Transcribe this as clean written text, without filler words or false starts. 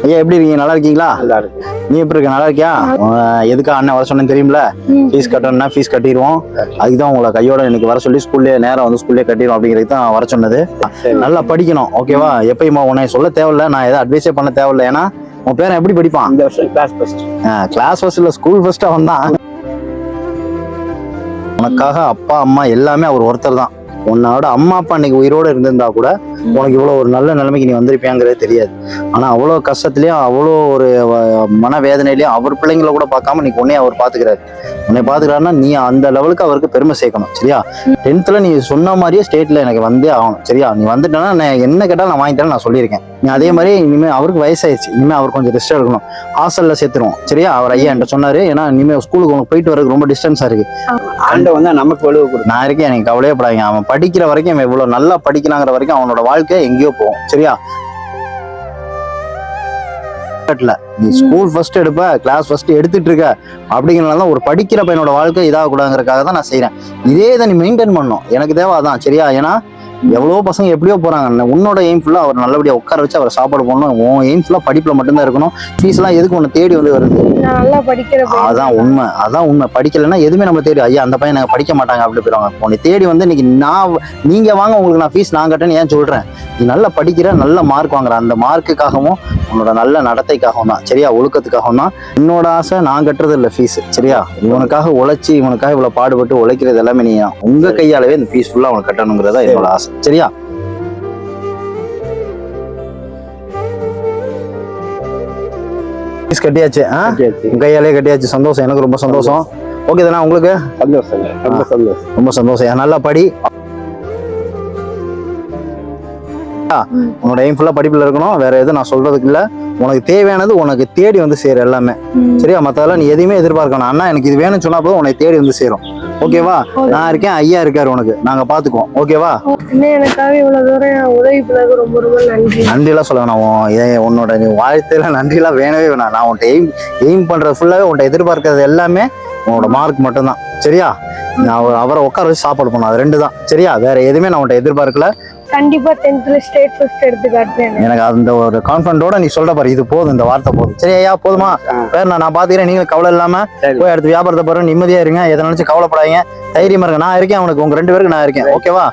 ஐயா எப்படி இருக்கீங்க? நல்லா இருக்கீங்களா? நல்லா இருக்கு. நீ எப்படி இருக்க? நல்லா இருக்கியா? எதுக்கா அண்ணன் வர சொன்னேன்னு தெரியுமில? Fees கட்டணும்னா fees கட்டிடுவோம். அதுக்குதான் உங்களை கையோட இன்னைக்கு வர சொல்லி ஸ்கூல்லேயே நேரம் வந்து ஸ்கூல்லேயே கட்டிடுவோம் அப்படிங்கிறது தான் வர சொன்னது. நல்லா படிக்கணும், ஓகேவா? எப்பயுமா உன்னை சொல்ல தேவையில்ல, நான் எதாவது அட்வைஸே பண்ண தேவையில்லை. ஏன்னா உன் பேரன் எப்படி படிப்பான்? இந்த வருஷம் கிளாஸ் ஃபர்ஸ்ட். கிளாஸ் ஃபர்ஸ்ட் இல்லை, ஸ்கூல் ஃபர்ஸ்ட் அவன் தான். உனக்காக அப்பா அம்மா எல்லாமே அவர் ஒருத்தர் தான். உன்னோட அம்மா அப்பா இன்னைக்கு உயிரோடு இருந்திருந்தா கூட உனக்கு இவ்வளோ ஒரு நல்ல நிலைமைக்கு நீ வந்திருப்பியாங்கிறதே தெரியாது. ஆனால் அவ்வளோ கஷ்டத்துலேயும் அவ்வளோ ஒரு மனவேதனையிலையும் அவர் பிள்ளைங்கள கூட பார்க்காம இன்னைக்கு உன்னையே அவர் பார்த்துக்கிறாரு. உன்னை பார்த்துக்கிறாருன்னா நீ அந்த லெவலுக்கு அவருக்கு பெருமை சேர்க்கணும், சரியா? 10th நீ சொன்ன மாதிரியே ஸ்டேட்டில் எனக்கு வந்தே ஆகணும், சரியா? நீ வந்துட்டேன்னா நான் என்ன கேட்டாலும் நான் வாங்கிட்டேன்னு நான் சொல்லியிருக்கேன். நீ அதே மாதிரி இனிமேல் அவருக்கு வயசாயிடுச்சு, இனிமேல் அவர் கொஞ்சம் ரெஸ்ட் எடுக்கணும். ஹாஸ்டலில் சேர்த்துருவோம், சரியா? அவர் ஐயா என்கிட்ட சொன்னார். ஏன்னா இனிமேல் ஸ்கூலுக்கு உனக்கு போயிட்டு வரதுக்கு ரொம்ப டிஸ்டன்ஸாக இருக்கு. ஆண்டை வந்து நமக்கு வலுவை கொடு. நான் இருக்கேன், எனக்கு கவலையே படாதீங்க. அவன் படிக்கிற வரைக்கும், அவன் இவ்வளோ நல்லா படிக்கிறாங்கிற வரைக்கும் அவனோட வாழ்க்கை எங்கேயோ போகும், சரியா? நீ ஸ்கூல் ஃபர்ஸ்ட் எடுப்ப, கிளாஸ் ஃபர்ஸ்ட் எடுத்துட்டு இருக்க அப்படிங்கிறனால ஒரு படிக்கிற பையனோட வாழ்க்கை இதாக கூடாதுங்கிறதுக்காக தான் நான் செய்யறேன். இதே இதை நீ மெயின்டைன் பண்ணணும், எனக்கு தேவை அதான், சரியா? ஏன்னா எவ்வளோ பசங்க எப்படியோ போறாங்க. உன்னோட எய்ம் ஃபுல்லாக அவர் நல்லபடியாக உட்கார வச்சு அவர் சாப்பாடு போடணும். உன் எய்ம் ஃபுல்லாக படிப்பில் மட்டும்தான் இருக்கணும். ஃபீஸ்லாம் எதுக்கு உன்னை தேடி வந்து வருது? அதான் உண்மை, அதான் உண்மை. படிக்கலைன்னா எதுவுமே நம்ம தேடி ஐயா அந்த பையன் நாங்கள் படிக்க மாட்டாங்க அப்படி போயிடுவாங்க. உன்னை தேடி வந்து இன்னைக்கு நீங்கள் வாங்க, உங்களுக்கு நான் ஃபீஸ் நான் கட்டேன்னு ஏன் சொல்கிறேன்? நீ நல்லா படிக்கிற, நல்ல மார்க் வாங்குற, அந்த மார்க்குக்காகவும் உன்னோட நல்ல நடத்தைக்காகவும் தான், சரியா? ஒழுக்கத்துக்காகவும் தான். என்னோட ஆசை நான் கட்டுறது இல்லை ஃபீஸ், சரியா? இவனுக்காக உழைச்சி, இவனுக்காக இவ்வளோ பாடுபட்டு உழைக்கிறது எல்லாமே நீ உங்கள் கையாலவே இந்த ஃபீஸ் ஃபுல்லாக அவனுக்கு கட்டணுங்கிறதா என்னோட ஆசை, சரியா? ஃபீஸ் கட்டியாச்சு, உங்க கையாலே கட்டியாச்சு. சந்தோஷம், எனக்கு ரொம்ப சந்தோஷம். ஓகே தானே உங்களுக்கு? சந்தோஷம், ரொம்ப சந்தோஷம், ரொம்ப சந்தோஷம். நல்லா படி. உன்னோட எய்ம் ஃபுல்லா படிப்புல இருக்கணும், வேற எதுவும் நான் சொல்றதுக்கு இல்ல. உனக்கு தேவையானது உனக்கு தேடி வந்து சேரும் எல்லாமே, சரியா? மத்ததெல்லாம் நீ எதையுமே எதிர்பார்க்கணும். அண்ணா எனக்கு இது வேணும்னு சொன்னா போதும், உனக்கு தேடி வந்து சேரும், ஓகேவா? நான் இருக்கேன், ஐயா இருக்காரு, உனக்கு நாங்க பாத்துக்குவோம், ஓகேவா? எனக்காக இவ்வளவு தூரம் உதவி பண்ணது ரொம்ப ரொம்ப நன்றி. நன்றி எல்லாம் சொல்ல வேணாம். உன்னோட வாழ்க்கையில நன்றி எல்லாம் வேணவே வேணாம். நான் உன்ட்ட எய்ம் பண்றது ஃபுல்லாவே உன்ட்ட எதிர்பார்க்கறது எல்லாமே உன்னோட மார்க் மட்டும்தான், சரியா? நான் அவரை உட்கார வச்சு சாப்பாடு பண்ணணும், அது 2 தான், சரியா? வேற எதுவுமே நான் உன்ட்ட எதிர்பார்க்கல. கண்டிப்பா 10th ஸ்டேட் ஃபர்ஸ்ட் எடுத்து காட்டுறேன். எனக்கு அந்த ஒரு கான்ஃபிடன்டோட நீ சொல்ற பாரு, இது போதும், இந்த வார்த்தை போதும், சரி ஐயா? போதுமா? வேற நான் பாத்துக்கிறேன், நீங்க கவலை இல்லாம போய் அடுத்து வியாபாரத்தை பாருங்க, நிம்மதியா இருங்க, எதை நினைச்சு கவலைப்படாதீங்க, தைரியமா இருங்க. நான் இருக்கேன், உனக்கு உங்க 2 பேருக்கு நான் இருக்கேன், ஓகேவா?